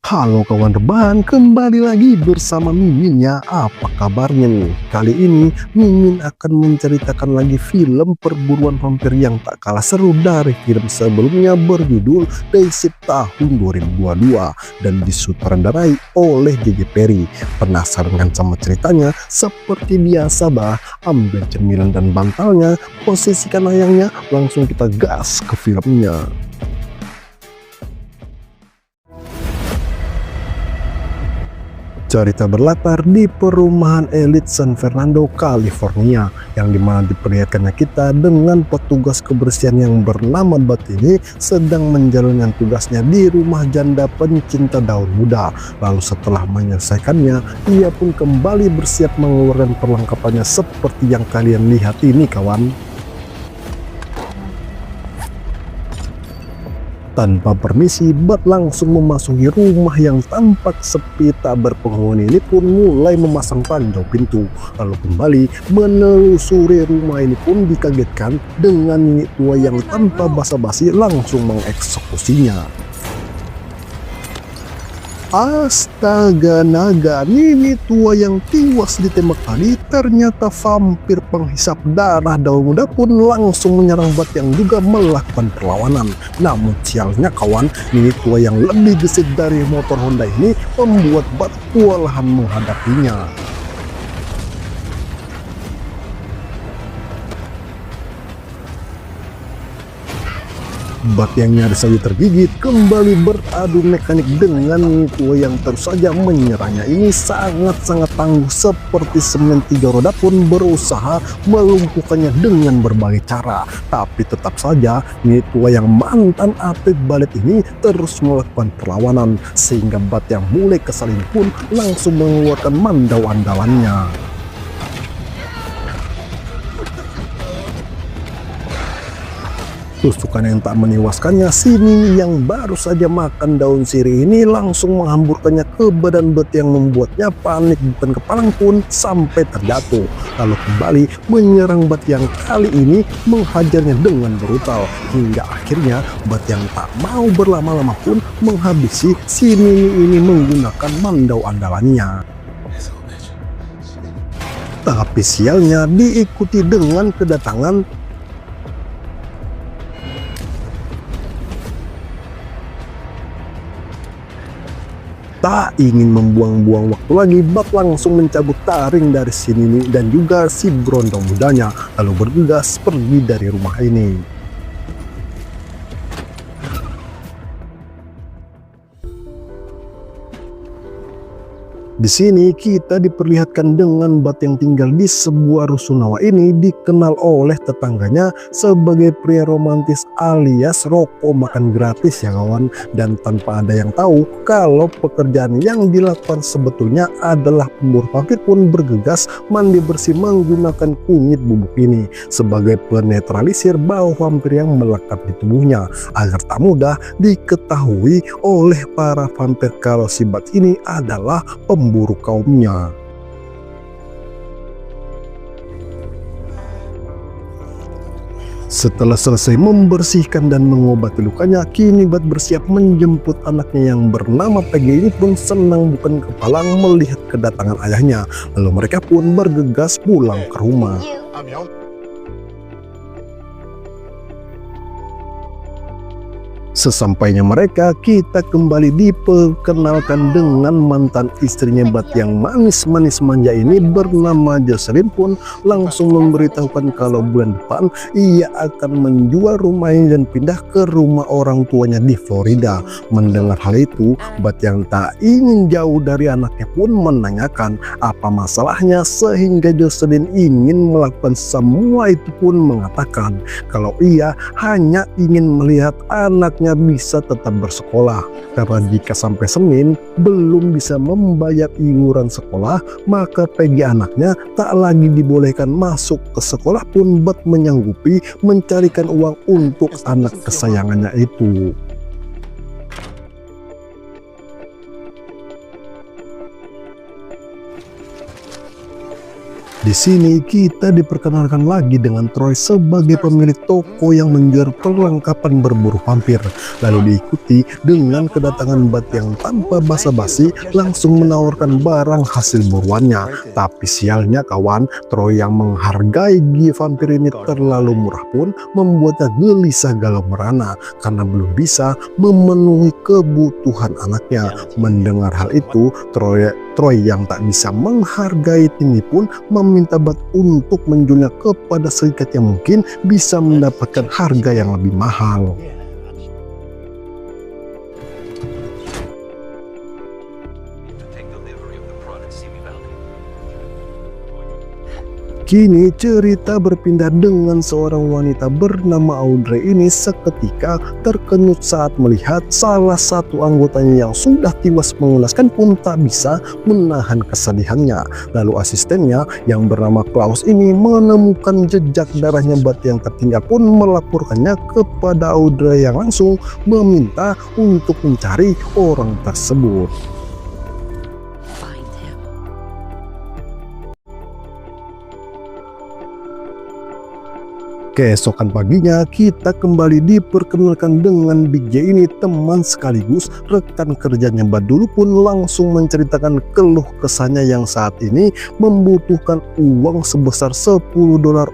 Halo kawan rebahan, kembali lagi bersama Mimin ya. Apa kabarnya nih? Kali ini Mimin akan menceritakan lagi film perburuan vampir yang tak kalah seru dari film sebelumnya berjudul Days tahun 2022 dan disutradarai oleh JJ Perry. Penasaran kan sama ceritanya? Seperti biasa bah, ambil cemilan dan bantalnya, posisikan layangnya, langsung kita gas ke filmnya. Cerita berlatar di perumahan elit San Fernando, California, yang dimana diperlihatkannya kita dengan petugas kebersihan yang bernama Bat ini sedang menjalankan tugasnya di rumah janda pencinta daun muda. Lalu setelah menyelesaikannya, ia pun kembali bersiap mengeluarkan perlengkapannya seperti yang kalian lihat ini kawan. Tanpa permisi, Bat langsung memasuki rumah yang tampak sepi tak berpenghuni ini pun mulai memasang pagar pintu. Lalu kembali menelusuri rumah ini pun dikagetkan dengan nenek tua yang tanpa basa-basi langsung mengeksekusinya. Astaga naga, nenek tua yang tewas ditembak tadi ternyata vampir penghisap darah daun muda pun langsung menyerang Bat yang juga melakukan perlawanan. Namun sialnya kawan, nenek tua yang lebih gesit dari motor Honda ini membuat Bat kewalahan menghadapinya. Bat yang nyaris saja tergigit kembali beradu mekanik dengan tua yang terus saja menyerangnya. Ini sangat-sangat tangguh, seperti semen 3 roda pun berusaha melumpuhkannya dengan berbagai cara. Tapi tetap saja tua yang mantan atlet balet ini terus melakukan perlawanan, sehingga Bat yang mulai kesalin pun langsung mengeluarkan mandau andalannya. Tusukan yang tak menewaskannya, si Mimi yang baru saja makan daun sirih ini langsung menghamburkannya ke badan Bat yang membuatnya panik bukan kepalang pun sampai terjatuh. Lalu kembali menyerang Bat yang kali ini menghajarnya dengan brutal, hingga akhirnya Bat yang tak mau berlama-lama pun menghabisi si Mimi ini menggunakan mandau andalannya. Tapi sialnya diikuti dengan kedatangan tak ingin membuang-buang waktu lagi, Bat langsung mencabut taring dari sini dan juga si berondong mudanya, lalu bergegas pergi dari rumah ini. Di sini kita diperlihatkan dengan Bat yang tinggal di sebuah rusunawa ini dikenal oleh tetangganya sebagai pria romantis alias rokok makan gratis ya kawan. Dan tanpa ada yang tahu kalau pekerjaan yang dilakukan sebetulnya adalah pemburu vampir pun bergegas mandi bersih menggunakan kunyit bubuk ini sebagai penetralisir bau vampir yang melekat di tubuhnya, agar tak mudah diketahui oleh para vampir kalau si Bat ini adalah pemburu kaumnya. Setelah selesai membersihkan dan mengobati lukanya, kini Bat bersiap menjemput anaknya yang bernama Peggy ini pun senang bukan kepalang melihat kedatangan ayahnya. Lalu mereka pun bergegas pulang ke rumah. Sesampainya mereka, kita kembali diperkenalkan dengan mantan istrinya Bat yang manis-manis manja ini bernama Jocelyn pun langsung memberitahukan kalau bulan depan ia akan menjual rumah ini dan pindah ke rumah orang tuanya di Florida. Mendengar hal itu, Bat yang tak ingin jauh dari anaknya pun menanyakan apa masalahnya, sehingga Jocelyn ingin melakukan semua itu pun mengatakan kalau ia hanya ingin melihat anaknya bisa tetap bersekolah, karena jika sampai Senin belum bisa membayar iuran sekolah, maka Peggy anaknya tak lagi dibolehkan masuk ke sekolah pun Bat menyanggupi mencarikan uang untuk anak kesayangannya itu. Di sini kita diperkenalkan lagi dengan Troy sebagai pemilik toko yang menjual perlengkapan berburu vampir. Lalu diikuti dengan kedatangan Bat yang tanpa basa-basi langsung menawarkan barang hasil buruannya. Tapi sialnya kawan, Troy yang menghargai vampir ini terlalu murah pun membuatnya gelisah galau merana karena belum bisa memenuhi kebutuhan anaknya. Mendengar hal itu, Troy yang tak bisa menghargai ini pun meminta Bat untuk menjualnya kepada serikat yang mungkin bisa mendapatkan harga yang lebih mahal. Kini cerita berpindah dengan seorang wanita bernama Audrey ini seketika terkenyut saat melihat salah satu anggotanya yang sudah tewas mengenaskan pun tak bisa menahan kesedihannya. Lalu asistennya yang bernama Klaus ini menemukan jejak darahnya Bat yang tertinggal pun melaporkannya kepada Audrey yang langsung meminta untuk mencari orang tersebut. Keesokan paginya kita kembali diperkenalkan dengan Big J ini, teman sekaligus rekan kerjanya Bat dulu pun langsung menceritakan keluh kesahnya yang saat ini membutuhkan uang sebesar $10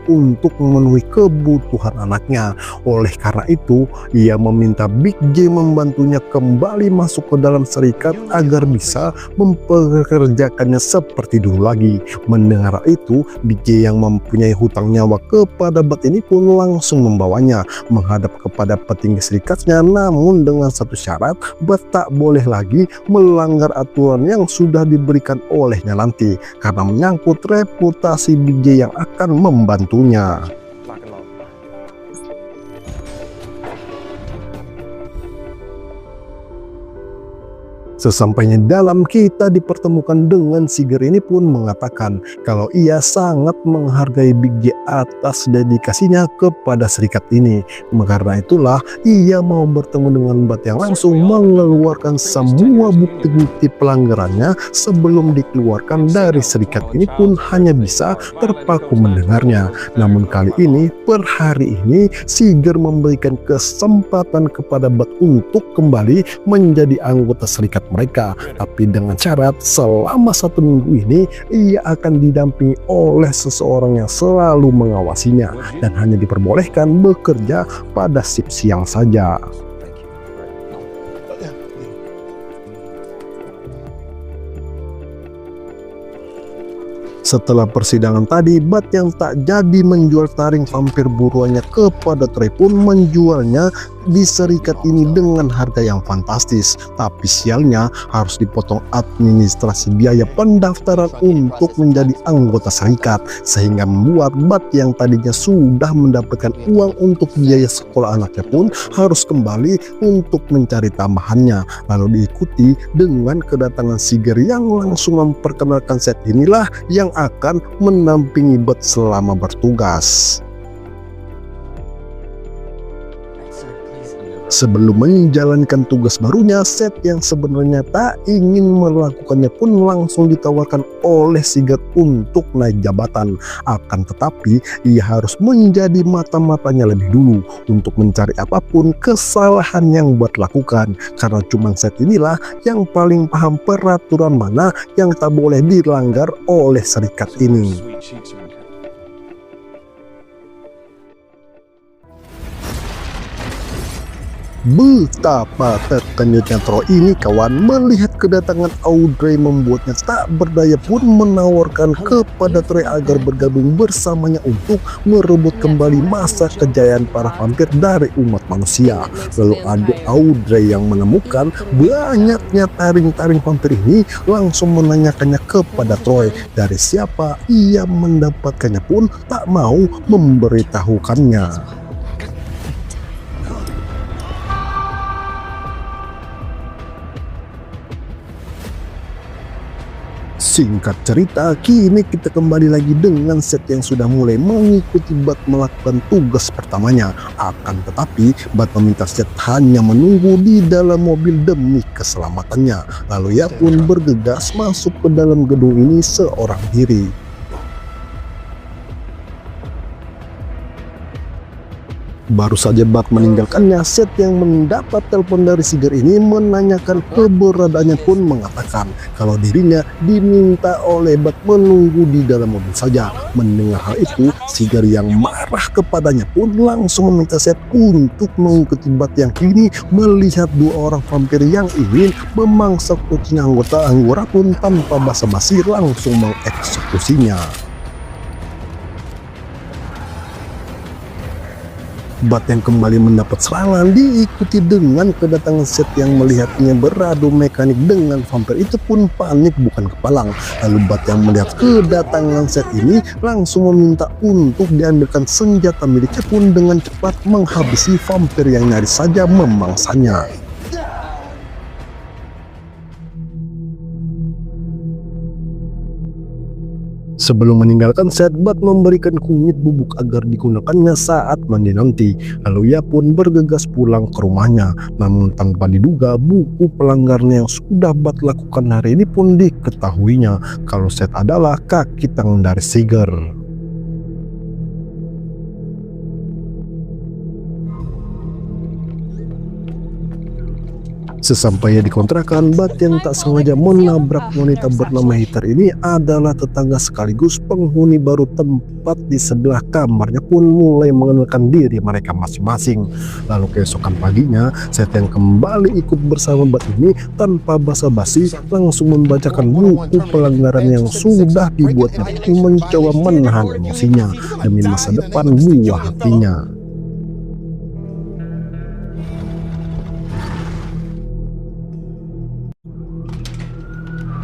untuk memenuhi kebutuhan anaknya. Oleh karena itu ia meminta Big J membantunya kembali masuk ke dalam serikat agar bisa mempekerjakannya seperti dulu lagi. Mendengar itu, Big J yang mempunyai hutang nyawa kepada Bat ini pun langsung membawanya menghadap kepada petinggi serikatnya, namun dengan satu syarat, Bat tak boleh lagi melanggar aturan yang sudah diberikan olehnya nanti karena menyangkut reputasi Big J yang akan membantunya. Sesampainya dalam, kita dipertemukan dengan Siger ini pun mengatakan kalau ia sangat menghargai Big J atas dedikasinya kepada serikat ini. Karena itulah ia mau bertemu dengan Bat yang langsung mengeluarkan semua bukti-bukti pelanggarannya sebelum dikeluarkan dari serikat ini pun hanya bisa terpaku mendengarnya. Namun kali ini, per hari ini, Siger memberikan kesempatan kepada Bat untuk kembali menjadi anggota serikat mereka, tapi dengan syarat selama 1 minggu ini ia akan didampingi oleh seseorang yang selalu mengawasinya dan hanya diperbolehkan bekerja pada shift siang saja. Setelah persidangan tadi, Bat yang tak jadi menjual taring vampir buruannya kepada Troy pun menjualnya di serikat ini dengan harga yang fantastis. Tapi sialnya harus dipotong administrasi biaya pendaftaran untuk menjadi anggota serikat, sehingga membuat Bat yang tadinya sudah mendapatkan uang untuk biaya sekolah anaknya pun harus kembali untuk mencari tambahannya. Lalu diikuti dengan kedatangan Siger yang langsung memperkenalkan set inilah yang akan menampingi Bat selama bertugas. Sebelum menjalankan tugas barunya, Set yang sebenarnya tak ingin melakukannya pun langsung ditawarkan oleh Siger untuk naik jabatan. Akan tetapi ia harus menjadi mata-matanya lebih dulu untuk mencari apapun kesalahan yang Bat lakukan, karena cuma Set inilah yang paling paham peraturan mana yang tak boleh dilanggar oleh serikat ini. Betapa terkenyutnya Troy ini kawan melihat kedatangan Audrey membuatnya tak berdaya pun menawarkan kepada Troy agar bergabung bersamanya untuk merebut kembali masa kejayaan para vampir dari umat manusia. Lalu ada Audrey yang menemukan banyaknya taring-taring vampir ini langsung menanyakannya kepada Troy dari siapa ia mendapatkannya pun tak mau memberitahukannya. Singkat cerita, kini kita kembali lagi dengan Set yang sudah mulai mengikuti Bat melakukan tugas pertamanya. Akan tetapi, Bat meminta Set hanya menunggu di dalam mobil demi keselamatannya. Lalu ia pun bergegas masuk ke dalam gedung ini seorang diri. Baru saja Bat meninggalkannya, Seth yang mendapat telepon dari Sigurd ini menanyakan keberadaannya pun mengatakan kalau dirinya diminta oleh Bat menunggu di dalam mobil saja. Mendengar hal itu, Sigurd yang marah kepadanya pun langsung meminta Seth untuk mengikuti Bat yang kini melihat dua orang vampir yang ingin memangsa kucing anggota Anggora pun tanpa basa-basi langsung mengeksekusinya. Bat yang kembali mendapat serangan diikuti dengan kedatangan Seth yang melihatnya beradu mekanik dengan vampir itu pun panik bukan kepalang. Lalu Bat yang melihat kedatangan Seth ini langsung meminta untuk diambilkan senjata miliknya pun dengan cepat menghabisi vampir yang nyaris saja memangsanya. Sebelum meninggalkan Seth, Bat memberikan kunyit bubuk agar digunakannya saat mandi nanti. Lalu ia pun bergegas pulang ke rumahnya. Namun tanpa diduga, buku pelanggarnya yang sudah Bat lakukan hari ini pun diketahuinya kalau Seth adalah kaki tangan dari Sigurd. Sesampainya di kontrakan, Bat yang tak sengaja menabrak wanita bernama Heather ini adalah tetangga sekaligus penghuni baru tempat di sebelah kamarnya pun mulai mengenalkan diri mereka masing-masing. Lalu keesokan paginya, Seth yang kembali ikut bersama Bat ini tanpa basa-basi langsung membacakan buku pelanggaran yang sudah dibuatnya pun mencoba menahan emosinya demi masa depan buah hatinya.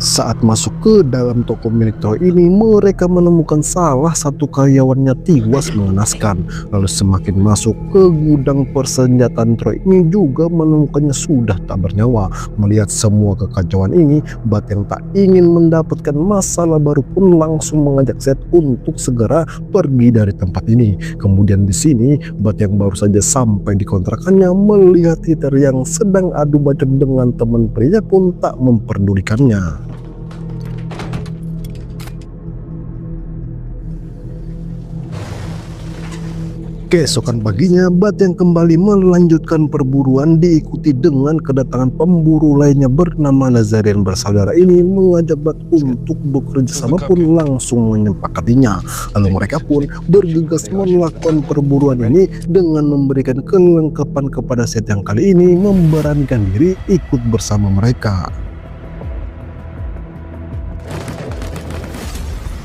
Saat masuk ke dalam toko milik Troy ini, mereka menemukan salah satu karyawannya tewas mengenaskan. Lalu semakin masuk ke gudang persenjataan, Troy ini juga menemukannya sudah tak bernyawa. Melihat semua kekacauan ini, Bat yang tak ingin mendapatkan masalah baru pun langsung mengajak Seth untuk segera pergi dari tempat ini. Kemudian di sini, Bat yang baru saja sampai di kontrakannya melihat Heather yang sedang adu bacot dengan teman prianya pun tak memperdulikannya. Keesokan paginya, Bat yang kembali melanjutkan perburuan diikuti dengan kedatangan pemburu lainnya bernama Nazarian. Bersaudara ini mengajak Bat untuk bekerja sama pun langsung menyepakatinya. Lalu mereka pun bergegas melakukan perburuan ini dengan memberikan kelengkapan kepada Seth yang kali ini memberanikan diri ikut bersama mereka.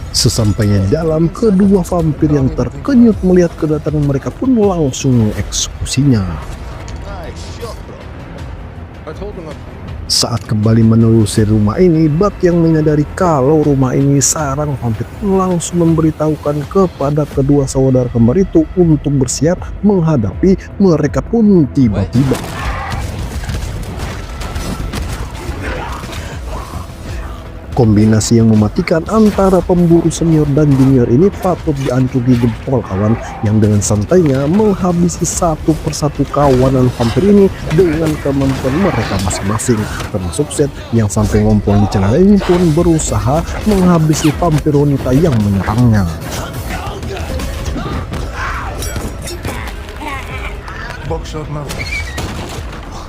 Sesampainya di dalam, kedua vampir yang terkejut melihat kedatangan mereka pun langsung mengeksekusinya. Saat kembali menelusuri rumah ini, Bat yang menyadari kalau rumah ini sarang vampir pun langsung memberitahukan kepada kedua saudara kembar itu untuk bersiap menghadapi mereka pun tiba-tiba. Kombinasi yang mematikan antara pemburu senior dan junior ini patut diancugi jempol kawan, yang dengan santainya menghabisi satu persatu kawanan vampir ini dengan kemampuan mereka masing-masing. Termasuk Seth yang sampai ngompol di celana ini pun berusaha menghabisi vampir wanita yang menyerangnya.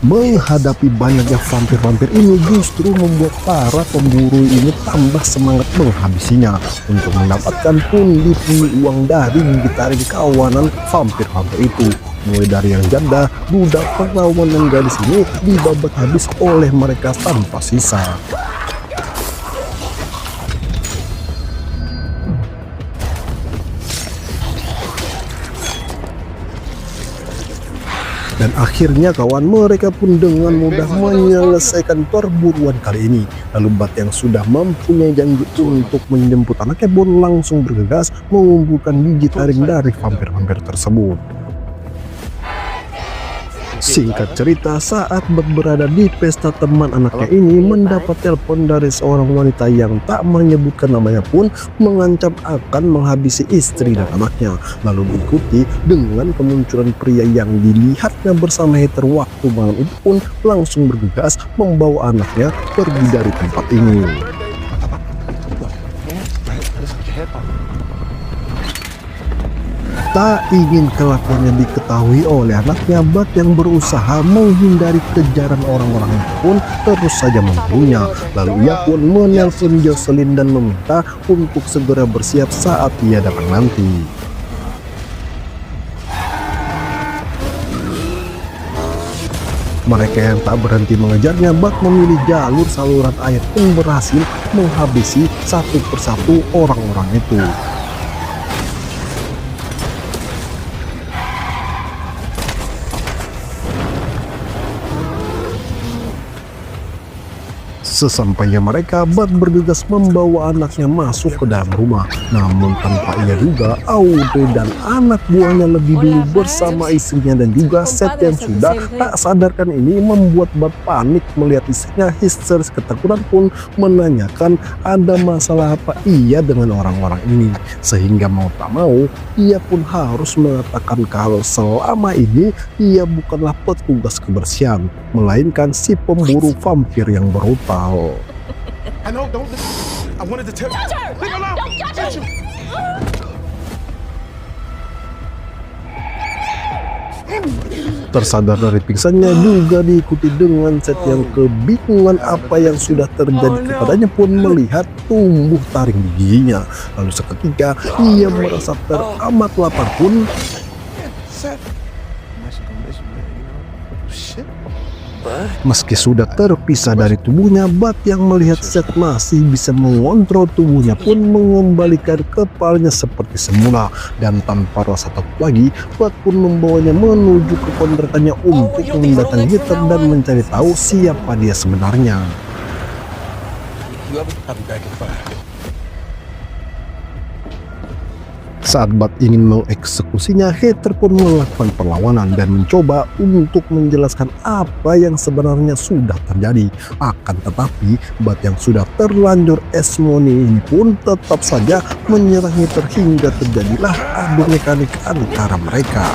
Menghadapi banyaknya vampir-vampir ini justru membuat para pemburu ini tambah semangat menghabisinya untuk mendapatkan pundi-pundi uang dari gitarin kawanan vampir-vampir itu. Mulai dari yang janda, budak, perawan dan gadis ini dibabat habis oleh mereka tanpa sisa. Dan akhirnya kawan, mereka pun dengan mudah menyelesaikan perburuan kali ini. Lalu Bat yang sudah mempunyai janji untuk menjemput anaknya pun langsung bergegas mengumpulkan biji taring dari vampir-vampir tersebut. Singkat cerita, saat Bat berada di pesta teman anaknya ini mendapat telepon dari seorang wanita yang tak menyebutkan namanya pun mengancam akan menghabisi istri dan anaknya. Lalu diikuti dengan kemunculan pria yang dilihatnya bersama Heather waktu malam itu pun langsung bergegas membawa anaknya pergi dari tempat ini. Tak ingin kelakuannya diketahui oleh anaknya, Bat yang berusaha menghindari kejaran orang-orang itu pun terus saja memburunya. Lalu ia pun menelpon Jocelyn dan meminta untuk segera bersiap saat ia datang nanti. Mereka yang tak berhenti mengejarnya, Bat memilih jalur saluran air pun berhasil menghabisi satu persatu orang-orang itu. Sesampainya mereka, Bat bergegas membawa anaknya masuk ke dalam rumah. Namun tanpa ia duga, Audrey dan anak buahnya lebih dulu bersama istrinya dan juga Seth yang sudah tak sadarkan ini membuat Bat panik melihat istrinya histeris ketakutan pun menanyakan ada masalah apa ia dengan orang-orang ini. Sehingga mau tak mau, ia pun harus mengatakan kalau selama ini ia bukanlah petugas kebersihan, melainkan si pemburu vampir yang brutal. I know, don't listen. I wanted to tell you. Leave her alone. Don't touch me! Tersadar dari pingsannya juga diikuti dengan Seth yang kebingungan apa yang sudah terjadi kepadanya pun melihat tumbuh taring di giginya. Lalu seketika ia merasa teramat lapar pun meski sudah terpisah dari tubuhnya, Bat yang melihat Seth masih bisa mengontrol tubuhnya pun mengembalikan kepalanya seperti semula. Dan tanpa rasa takut lagi, Bat pun membawanya menuju ke kontrakannya untuk mendatangi Heather dan mencari tahu siapa dia sebenarnya. I'll be back in 5. Saat Bat ingin mengeksekusinya, Heather pun melakukan perlawanan dan mencoba untuk menjelaskan apa yang sebenarnya sudah terjadi. Akan tetapi, Bat yang sudah terlanjur esmoni ini pun tetap saja menyerang Heather hingga terjadilah adu mekanik antara mereka.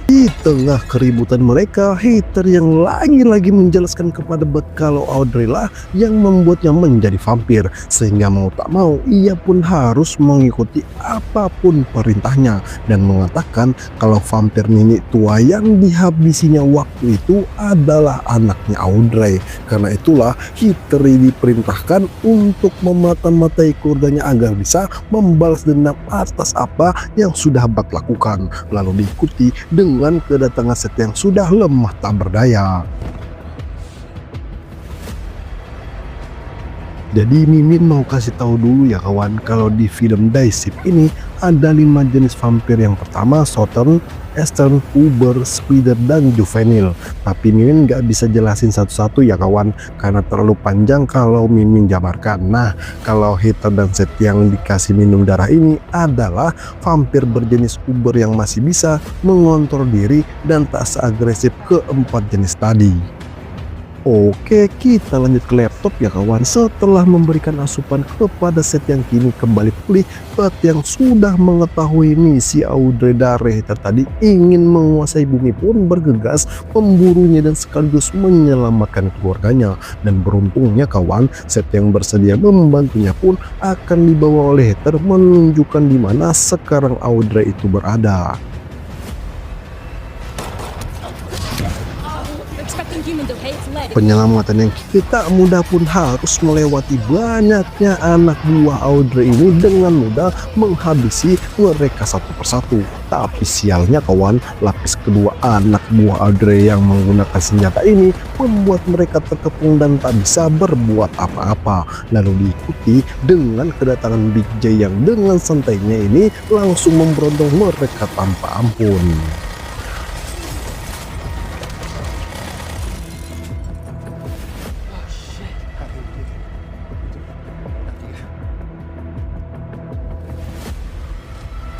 Di tengah keributan mereka, Heather yang lagi-lagi menjelaskan kepada Bat kalau Audrey lah yang membuatnya menjadi vampir, sehingga mau tak mau ia pun harus mengikuti apapun perintahnya dan mengatakan kalau vampir nenek tua yang dihabisinya waktu itu adalah anaknya Audrey. Karena itulah Heather diperintahkan untuk memata-matai keluarganya agar bisa membalas dendam atas apa yang sudah Bat lakukan. Lalu diikuti dengan kedatangan Seth yang sudah lemah tak berdaya. Jadi Mimin mau kasih tahu dulu ya kawan, kalau di film Die Ship ini ada 5 jenis vampir. Yang pertama Southern, Eastern, Uber, Spider, dan Juvenile. Tapi Mimin nggak bisa jelasin satu-satu ya kawan, karena terlalu panjang kalau Mimin jabarkan. Nah, kalau Heather dan Seth yang dikasih minum darah ini adalah vampir berjenis Uber yang masih bisa mengontrol diri dan tak seagresif keempat jenis tadi. Oke, kita lanjut ke laptop ya kawan. Setelah memberikan asupan kepada Seth yang kini kembali pulih, Bat yang sudah mengetahui misi Audrey dari Heather tadi ingin menguasai bumi pun bergegas memburunya dan sekaligus menyelamatkan keluarganya. Dan beruntungnya kawan, Seth yang bersedia membantunya pun akan dibawa oleh Heather menunjukkan di mana sekarang Audrey itu berada. Penyelamatan yang kita mudah pun harus melewati banyaknya anak buah Audrey ini dengan mudah menghabisi mereka satu persatu. Tapi sialnya kawan, lapis kedua anak buah Audrey yang menggunakan senjata ini membuat mereka terkepung dan tak bisa berbuat apa-apa. Lalu diikuti dengan kedatangan Big J yang dengan santainya ini langsung memberondong mereka tanpa ampun.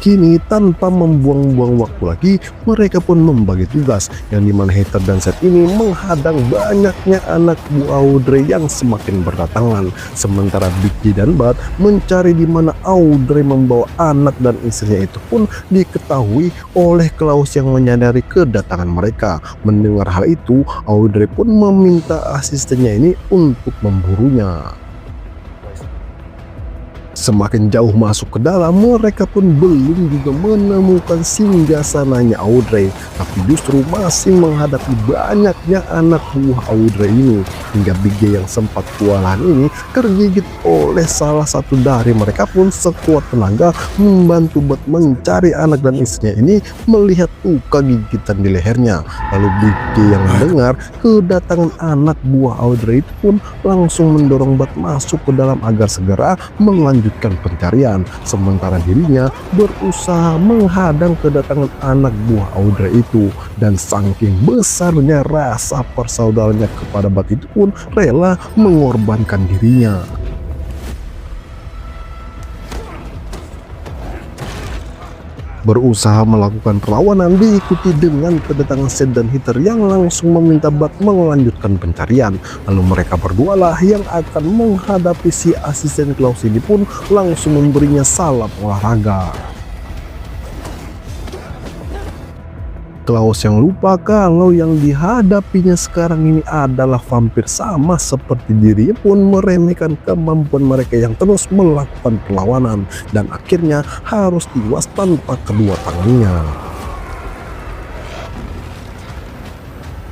Kini tanpa membuang-buang waktu lagi, mereka pun membagi tugas yang dimana Heather dan Seth ini menghadang banyaknya anak buah Audrey yang semakin berdatangan. Sementara Big J dan Bat mencari di mana Audrey membawa anak dan istrinya itu pun diketahui oleh Klaus yang menyadari kedatangan mereka. Mendengar hal itu, Audrey pun meminta asistennya ini untuk memburunya. Semakin jauh masuk ke dalam, mereka pun belum juga menemukan singgasananya Audrey, tapi justru masih menghadapi banyaknya anak buah Audrey ini. Hingga Big J yang sempat kewalahan ini tergigit oleh salah satu dari mereka pun sekuat tenaga membantu Bud mencari anak dan istrinya ini melihat luka gigitan di lehernya. Lalu Big J yang mendengar kedatangan anak buah Audrey itu pun langsung mendorong Bud masuk ke dalam agar segera melanjutkan pencarian, sementara dirinya berusaha menghadang kedatangan anak buah Audrey itu. Dan saking besarnya rasa persaudaranya kepada Bud itu pun rela mengorbankan dirinya. Berusaha melakukan perlawanan diikuti dengan kedatangan Seth dan Heather yang langsung meminta Bud melanjutkan pencarian. Lalu mereka berdua lah yang akan menghadapi si asisten Klaus ini pun langsung memberinya salam olahraga. Klaus yang lupa kalau yang dihadapinya sekarang ini adalah vampir, sama seperti dirinya pun meremehkan kemampuan mereka yang terus melakukan perlawanan dan akhirnya harus tiwas tanpa kedua tangannya.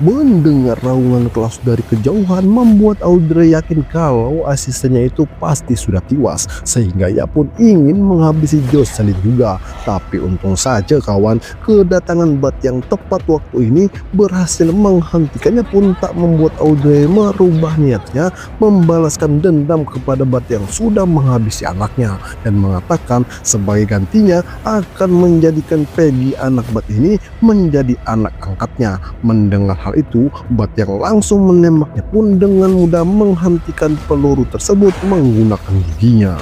Mendengar raungan Klaus dari kejauhan membuat Audrey yakin kalau asistennya itu pasti sudah tewas, sehingga ia pun ingin menghabisi Jocelyn juga. Tapi untung saja kawan, kedatangan Bud yang tepat waktu ini berhasil menghentikannya pun tak membuat Audrey merubah niatnya membalaskan dendam kepada Bud yang sudah menghabisi anaknya, dan mengatakan sebagai gantinya akan menjadikan Peggy anak Bud ini menjadi anak angkatnya. Mendengar hal itu, Bud yang langsung menembaknya pun dengan mudah menghentikan peluru tersebut menggunakan giginya.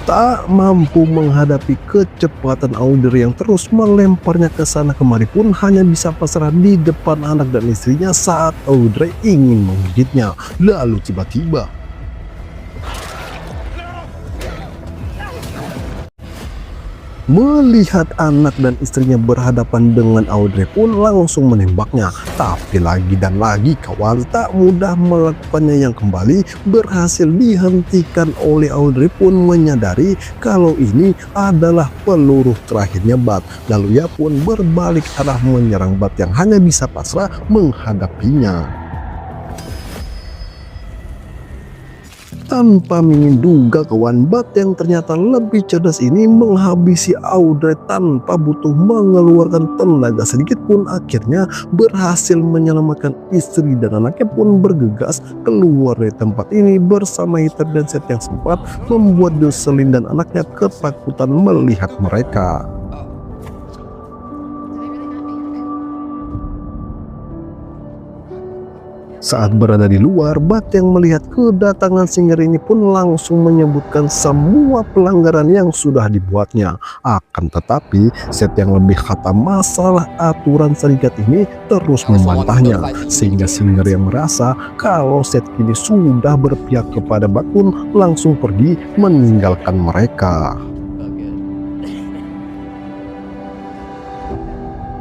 Tak mampu menghadapi kecepatan Audrey yang terus melemparnya ke sana kemari pun hanya bisa pasrah di depan anak dan istrinya saat Audrey ingin menggigitnya. Lalu tiba-tiba melihat anak dan istrinya berhadapan dengan Audrey pun langsung menembaknya. Tapi lagi dan lagi kawan, tak mudah melakukannya yang kembali berhasil dihentikan oleh Audrey pun menyadari kalau ini adalah peluru terakhirnya Bud. Lalu ia pun berbalik arah menyerang Bud yang hanya bisa pasrah menghadapinya. Tanpa menduga kawan, Bud yang ternyata lebih cerdas ini menghabisi Audrey tanpa butuh mengeluarkan tenaga sedikit pun akhirnya berhasil menyelamatkan istri dan anaknya pun bergegas keluar dari tempat ini bersama Heather dan Seth yang sempat membuat Jocelyn dan anaknya ketakutan melihat mereka. Saat berada di luar, Bud yang melihat kedatangan Singer ini pun langsung menyebutkan semua pelanggaran yang sudah dibuatnya. Akan tetapi, Seth yang lebih khatam masalah aturan serikat ini terus membantahnya, sehingga Singer yang merasa kalau Seth kini sudah berpihak kepada Bud pun langsung pergi meninggalkan mereka.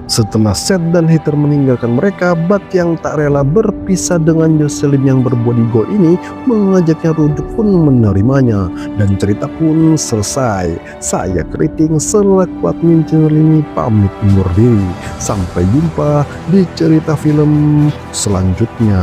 Setelah Seth dan Heather meninggalkan mereka, Bud yang tak rela berpisah dengan Jocelyn yang berbody gold ini mengajaknya rujuk pun menerimanya, dan cerita pun selesai. Saya Keriting selaku admin channel ini pamit undur diri. Sampai jumpa di cerita film selanjutnya.